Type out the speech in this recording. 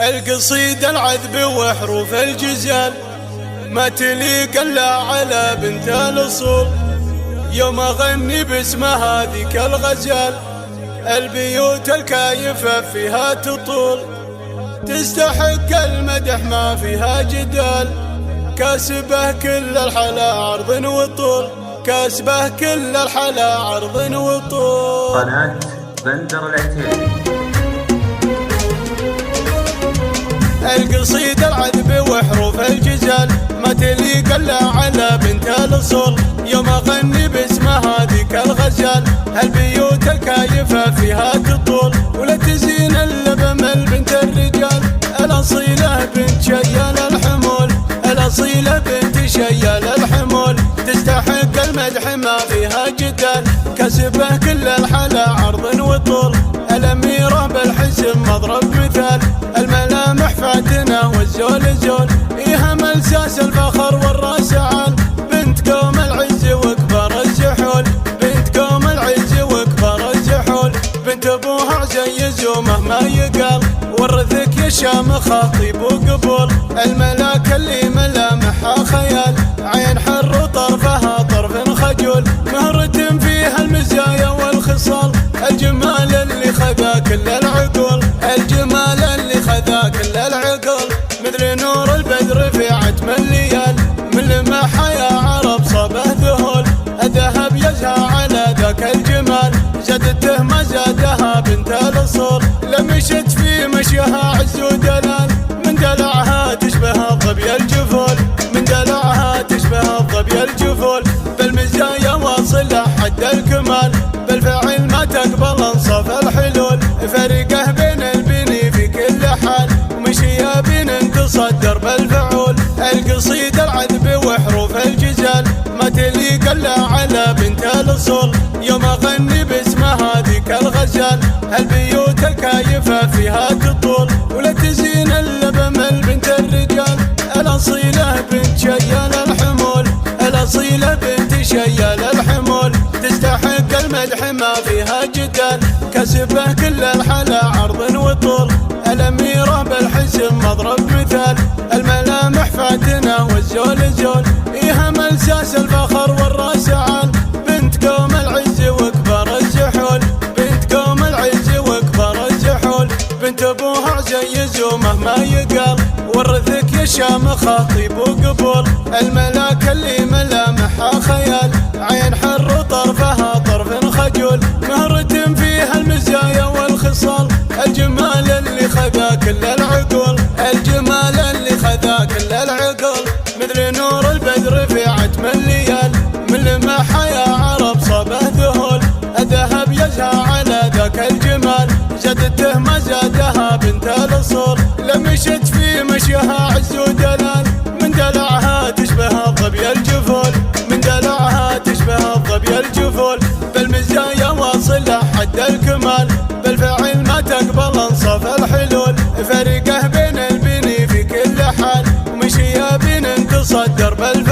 القصيدة العذب وحروف الجزال ما تليق الا على بنت الاصول. يوم اغني باسمها ذيك الغزال البيوت الكايفة فيها تطول، تستحق المدح ما فيها جدال، كاسبه كل الحلا عرض وطول، كاسبه كل الحلا عرض وطول. قناة بندر العتيبي. القصيدة العذب وحروف الجزال ما تليق الا على بنت الاصول. يوم اغني باسمها ذيك الغزال البيوت الكايفة فيها تطول، ولا تزين الا بمل بنت الرجال، الاصيلة بنت شيال الحمول، الاصيلة بنت شيال الحمول، تستحق المدح ما فيها جدال، كسبه كل الحلا عرض وطول، الاميرة بالحسن مضرب مثال، الملامح فاتنة والزول زول، إيها ملساس الفخر والراس عال، بنت قوم العز وكبر الزحول، بنت قوم العز وكبر الزحول، بنت ابوها عزيز ومهما يقال، ورثك يا شامخ خطيب وقبول، الملاك اللي ملامحها خيال، عين حر وطرفها طرف خجول، مهرة فيها المزايا والخصال، الجمال اللي خذا كل العقول، الجمال اللي خذا كل العقول، مثل نور البدر في عتم الليال، من لمحها يا عرب صبه ذهول، الذهب يزهى على ذاك الجمال، زادته ما زادها بنت الاصول، لمشت في مشيها عز ودلال، من دلعها تشبه الظبي الجفول، من دلعها تشبه الظبي الجفول، بالمزايا واصل حد الكمال، بالفعل ما تقبل انصاف الحلول، فرقه بين البني في كل حال، ومشي بين تصدر بالفعول، القصيدة العذب وحروف الجزال ما تليق الا على بنت الاصول. يوم اغني باسمها ذيك الغزال البيوت الكايفة فيها تطول، ولا تزين الا بمل بنت الرجال، الاصيلة بنت شيال الحمول، الاصيلة بنت شيال الحمول، تستحق المدح ما فيها جدال، كسبه كل الحلا عرض وطول، الاميرة بالحسن مضرب مثال، الملامح فاتنة والزول زول، إيها ملساس الفخر والراس عال، بنت قوم العز وكبر الزحول، بنت قوم العز وكبر الزحول، بنت ابوها عزيز ومهما يقال، ورثك يا شامخ خطيب وقبول، الملاك اللي ملامحها خيال، عين حر وطرفها طرف خجول، مهرة فيها المزايا والخصال، الجمال اللي خذا كل العقول، الجمال اللي خذا كل العقول، مثل نور البدر في عتم الليال، من لمحها يا عرب صبه ذهول، الذهب يزهى على ذاك الجمال، زادته ما زادها بنت الاصول، لمشت في مشيها عز ودلال، من دلعها تشبه الظبي الجفول، من دلعها تشبه الظبي الجفول، بالمزايا واصل حد الكمال، بالفعل ما تقبل انصاف الحلول، فرقه بين البني في كل حال، ومشي بين تصدر بالفعل.